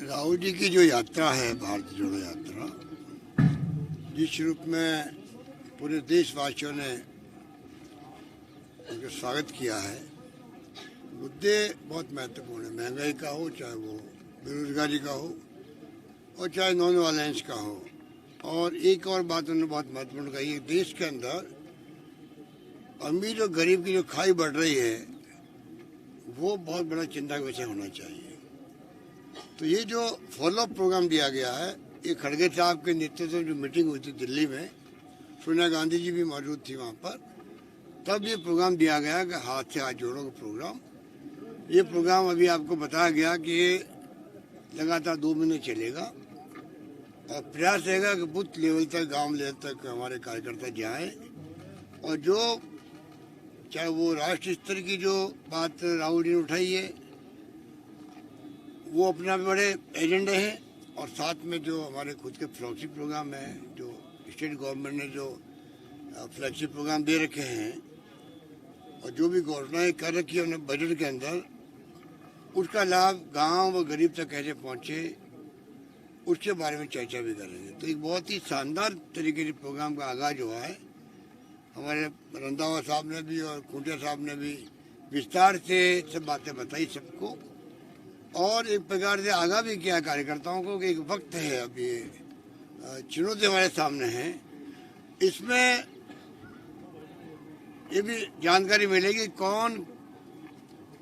राहुल जी की जो यात्रा है, भारत जोड़ो यात्रा, जिस रूप में पूरे देशवासियों ने उनका स्वागत किया है, मुद्दे बहुत महत्वपूर्ण है। महंगाई का हो, चाहे वो बेरोजगारी का हो, और चाहे नॉन वायलेंस का हो। और एक और बात उन्होंने बहुत महत्वपूर्ण कही है, देश के अंदर अमीर और गरीब की जो खाई बढ़ रही है, वो बहुत बड़ा चिंता का विषय होना चाहिए। तो ये जो फॉलोअप प्रोग्राम दिया गया है, ये खड़गे साहब के नेतृत्व में जो मीटिंग हुई थी दिल्ली में, सोनिया गांधी जी भी मौजूद थी वहाँ पर, तब ये प्रोग्राम दिया गया कि हाथ से हाथ जोड़ो का प्रोग्राम। ये प्रोग्राम अभी आपको बताया गया कि ये लगातार 2 महीने चलेगा और प्रयास रहेगा कि बूथ लेवल तक, गांव लेवल तक हमारे कार्यकर्ता जाएं। और जो चाहे वो राष्ट्रीय स्तर की जो बात राहुल जी ने उठाई है, वो अपना बड़े एजेंडे हैं, और साथ में जो हमारे खुद के फ्लैगशिप प्रोग्राम है, जो स्टेट गवर्नमेंट ने जो फ्लैगशिप प्रोग्राम दे रखे हैं और जो भी घोषणाएं कर रखी है उन्हें बजट के अंदर, उसका लाभ गांव व गरीब तक कैसे पहुंचे, उसके बारे में चर्चा भी करेंगे। तो एक बहुत ही शानदार तरीके से प्रोग्राम का आगाज हुआ है। हमारे रंधावा साहब ने भी और खूंटिया साहब ने भी विस्तार से सब बातें बताई सबको, और एक प्रकार से आगाह भी किया कार्यकर्ताओं को कि एक वक्त है, अब ये चुनौती हमारे सामने है। इसमें ये भी जानकारी मिलेगी कौन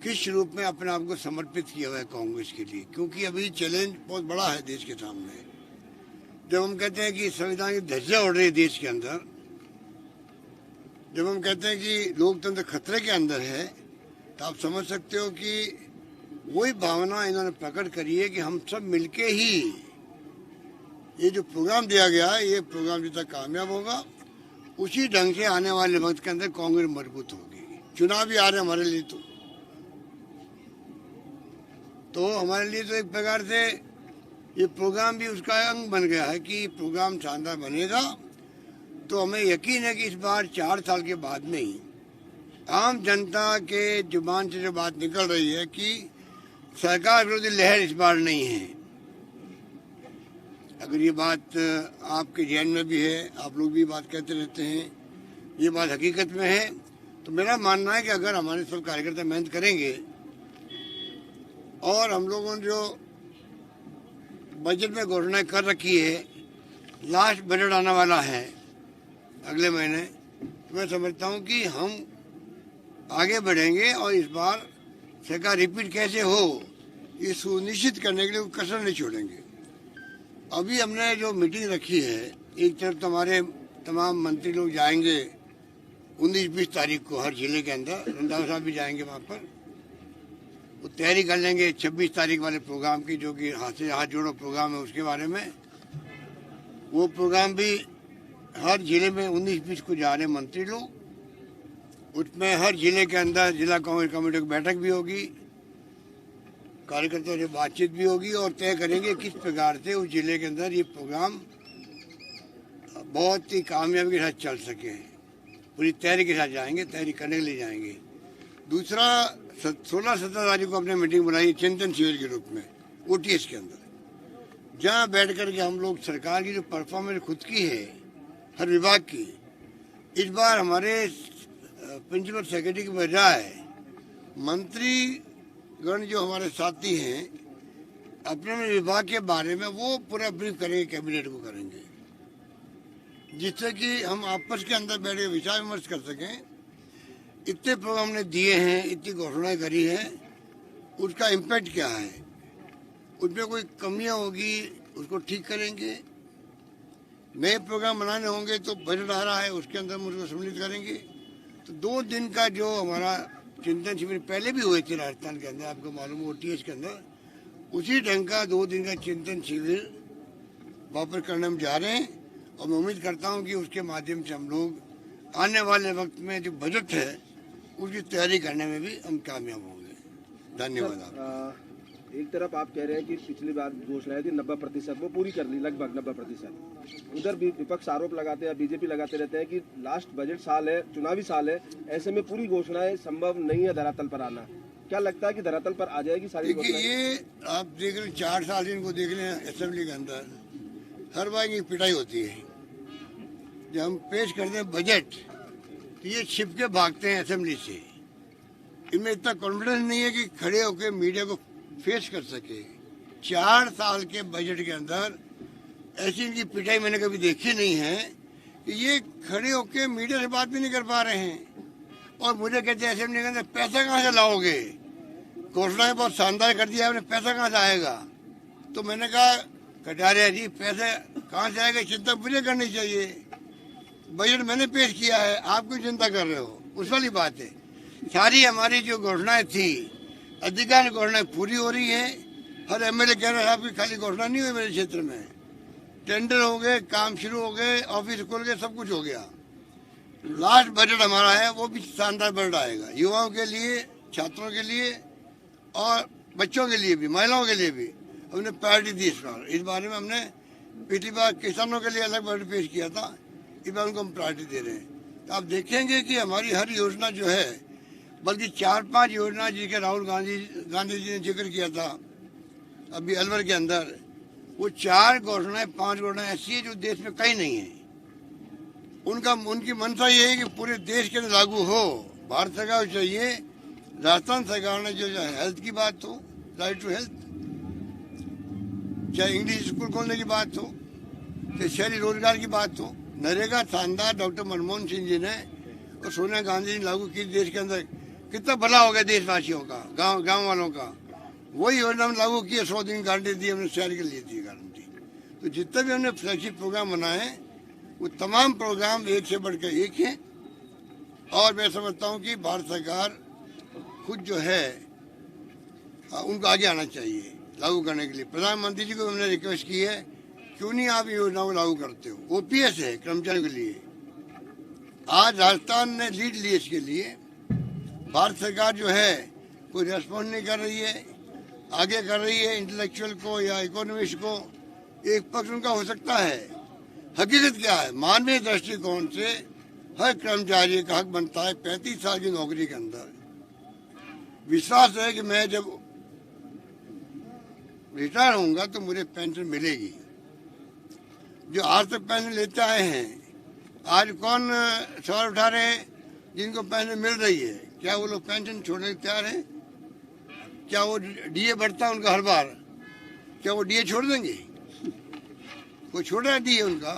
किस रूप में अपने आप को समर्पित किया हुआ है कांग्रेस के लिए, क्योंकि अभी चैलेंज बहुत बड़ा है देश के सामने। जब हम कहते हैं कि संविधान की धज्जियां उड़ रही है देश के अंदर, जब हम कहते हैं कि लोकतंत्र खतरे के अंदर है, तो आप समझ सकते हो कि वही भावना इन्होंने प्रकट करी है कि हम सब मिलके ही ये जो प्रोग्राम दिया गया है, ये प्रोग्राम जितना कामयाब होगा, उसी ढंग से आने वाले वक्त के अंदर कांग्रेस मजबूत होगी। चुनाव भी आ रहे हमारे लिए, तो हमारे लिए तो एक प्रकार से ये प्रोग्राम भी उसका अंग बन गया है कि प्रोग्राम शानदार बनेगा। तो हमें यकीन है कि इस बार 4 साल के बाद में ही आम जनता के जुबान से जो बात निकल रही है कि सरकार विरोधी लहर इस बार नहीं है, अगर ये बात आपके जहन में भी है, आप लोग भी बात कहते रहते हैं, ये बात हकीकत में है, तो मेरा मानना है कि अगर हमारे सब कार्यकर्ता मेहनत करेंगे और हम लोगों ने जो बजट में घोषणा कर रखी है, लास्ट बजट आने वाला है अगले महीने, तो मैं समझता हूँ कि हम आगे बढ़ेंगे और इस बार सरकार रिपीट कैसे हो, ये सुनिश्चित करने के लिए कोई कसर नहीं छोड़ेंगे। अभी हमने जो मीटिंग रखी है, एक तरफ तो हमारे तमाम मंत्री लोग जाएंगे 19-20 तारीख को हर जिले के अंदर, रंधावा साहब भी जाएंगे वहाँ पर, वो तैयारी कर लेंगे 26 तारीख वाले प्रोग्राम की, जो कि हाथ से हाथ जोड़ो प्रोग्राम है उसके बारे में। वो प्रोग्राम भी हर जिले में 19-20 को जा रहे मंत्री लोग, उसमें हर जिले के अंदर जिला कांग्रेस कमेटी की बैठक भी होगी, कार्यकर्ताओं से बातचीत भी होगी, और तय करेंगे किस प्रकार से उस जिले के अंदर ये प्रोग्राम बहुत ही कामयाबी के साथ चल सके। पूरी तैयारी के साथ जाएंगे, तैयारी करने के लिए जाएंगे। दूसरा, 16-17 तारीख को अपने मीटिंग बनाई चिंतन शिविर के रूप में OTS के अंदर, जहाँ बैठ कर के हम लोग सरकार की जो परफॉर्मेंस खुद की है हर विभाग की, इस बार हमारे प्रिंसिपल सेक्रेटरी की बजाय मंत्री गण जो हमारे साथी हैं अपने विभाग के बारे में वो पूरा ब्रीफ करेंगे, कैबिनेट को करेंगे, जिससे कि हम आपस के अंदर बैठे विचार विमर्श कर सकें। इतने प्रोग्राम ने दिए हैं, इतनी घोषणाएं करी हैं, उसका इम्पैक्ट क्या है, उसमें कोई कमियां होगी उसको ठीक करेंगे, नए प्रोग्राम बनाने होंगे तो बजट आ रहा है उसके अंदर मुझको सम्मिलित करेंगे। तो 2 दिन का जो हमारा चिंतन शिविर पहले भी हुए थे राजस्थान के अंदर, आपको मालूम है OTS के अंदर, उसी ढंग का 2 दिन का चिंतन शिविर वापस करने में जा रहे हैं। और मैं उम्मीद करता हूं कि उसके माध्यम से हम लोग आने वाले वक्त में जो बजट है उसकी तैयारी करने में भी हम कामयाब होंगे। धन्यवाद। आप एक तरफ आप कह रहे हैं कि पिछली बार घोषणाएं थी 90%, वो पूरी कर ली लगभग 90%। उधर भी विपक्ष आरोप लगाते हैं, बीजेपी लगाते रहते हैं कि लास्ट बजट साल है, चुनावी साल है, ऐसे में पूरी घोषणाएं संभव नहीं है धरातल पर आना। क्या लगता है कि धरातल पर आ जाएगी सारी देखिए, घोषणाएं? ये आप देख रहे 4 साल इनको देख रहे हैं असेंबली के अंदर, हर बार की पिटाई होती है। जब हम पेश करते हैं बजट तो ये छिप के भागते हैं असेंबली से। इनमें इतना कॉन्फिडेंस नहीं है कि खड़े होकर मीडिया को फेस कर सके। 4 साल के बजट के अंदर ऐसी इनकी पिटाई मैंने कभी देखी नहीं है कि ये खड़े होकर मीडिया से बात भी नहीं कर पा रहे हैं। और मुझे कहते हैं असेंबली के अंदर पैसा कहाँ से लाओगे, घोषणाएं बहुत शानदार कर दिया आपने, पैसा कहाँ से आएगा। तो मैंने कहा कटारिया जी, पैसे कहाँ से आएगा चिंता मुझे करनी चाहिए। बजट मैंने पेश किया है, आप क्यों चिंता कर रहे हो, उस वाली बात है। सारी हमारी जो घोषणाएं थी, अधिकांश घोषणाएं पूरी हो रही है। हर एमएलए कह रहे हैं आपकी खाली घोषणा नहीं हुई मेरे क्षेत्र में, टेंडर हो गए, काम शुरू हो गए, ऑफिस खुल गए, सब कुछ हो गया। लास्ट बजट हमारा है वो भी शानदार बजट आएगा, युवाओं के लिए, छात्रों के लिए और बच्चों के लिए भी, महिलाओं के लिए भी हमने प्रायोरिटी दी इस बार। इस बारे में हमने पिछली बार किसानों के लिए अलग बजट पेश किया था, इस बार उनको हम प्रायोरिटी दे रहे हैं। तो आप देखेंगे कि हमारी हर योजना जो है, बल्कि 4-5 योजना जिनके राहुल गांधी जी ने जिक्र किया था अभी अलवर के अंदर, वो 4 घोषणाएं 5 घोषणाएं ऐसी है जो देश में कहीं नहीं है। उनकी मंशा ये है कि पूरे देश के अंदर लागू हो। भारत सरकार को चाहिए, राजस्थान सरकार ने जो हेल्थ की बात हो, राइट टू हेल्थ, चाहे इंग्लिश स्कूल खोलने की बात हो, चाहे शहरी रोजगार की बात हो, नरेगा शानदार डॉक्टर मनमोहन सिंह जी ने और सोनिया गांधी ने लागू की। देश के अंदर कितना भला हो गया देशवासियों का, गांव वालों का। वही योजना हम लागू किए, 100 दिन गारंटी दी हमने, शहर के लिए दी गारंटी। तो जितने भी हमने फ्लैगशिप प्रोग्राम बनाए वो तमाम प्रोग्राम एक से बढ़कर एक हैं। और मैं समझता हूँ कि भारत सरकार खुद जो है उनको आगे आना चाहिए लागू करने के लिए। प्रधानमंत्री जी को हमने रिक्वेस्ट की है, क्यों नहीं आप योजनाओं को लागू करते हो। ओपीएस है कर्मचारियों के लिए, आज राजस्थान ने लीड ली इसके लिए। भारत सरकार जो है कोई रेस्पॉन्ड नहीं कर रही है, आगे कर रही है इंटेलेक्चुअल को या इकोनॉमिस्ट को। एक पक्ष उनका हो सकता है, हकीकत क्या है, मानवीय दृष्टिकोण से हर कर्मचारी का हक बनता है 35 साल की नौकरी के अंदर विश्वास है कि मैं जब रिटायर होऊंगा तो मुझे पेंशन मिलेगी। जो आज तक पेंशन लेते आए हैं, आज कौन सवाल उठा रहे हैं जिनको पेंशन मिल रही है, क्या वो लोग पेंशन छोड़ने को तैयार हैं? क्या वो डीए बढ़ता है उनका हर बार, क्या वो डीए छोड़ देंगे? कोई छोड़ रहा है डीए उनका?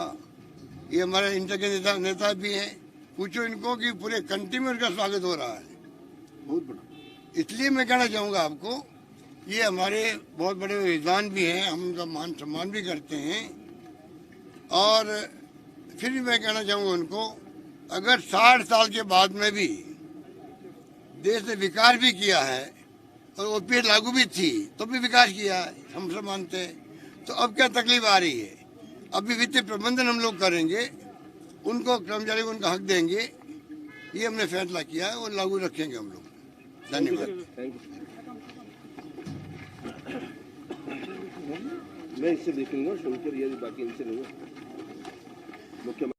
ये हमारे इंटर के नेता भी हैं, पूछो इनको कि पूरे कंट्री में उनका स्वागत हो रहा है। बहुत बड़ा। इसलिए मैं कहना चाहूँगा आपको, ये हमारे बहुत बड़े विद्वान भी हैं, हम उनका मान सम्मान भी करते हैं। और फिर भी मैं कहना चाहूँगा उनको, अगर 60 साल के बाद में भी देश ने विकास भी किया है और ओपीएस लागू भी थी तो भी विकास किया है, हम सब मानते हैं। तो अब क्या तकलीफ आ रही है? अभी वित्तीय प्रबंधन हम लोग करेंगे, उनको कर्मचारी को उनका हक देंगे, ये हमने फैसला किया है और लागू रखेंगे हम लोग। धन्यवाद। मैं इससे देखूंगा, सुनकर ये बाकी इनसे नहीं। मुख्यमंत्री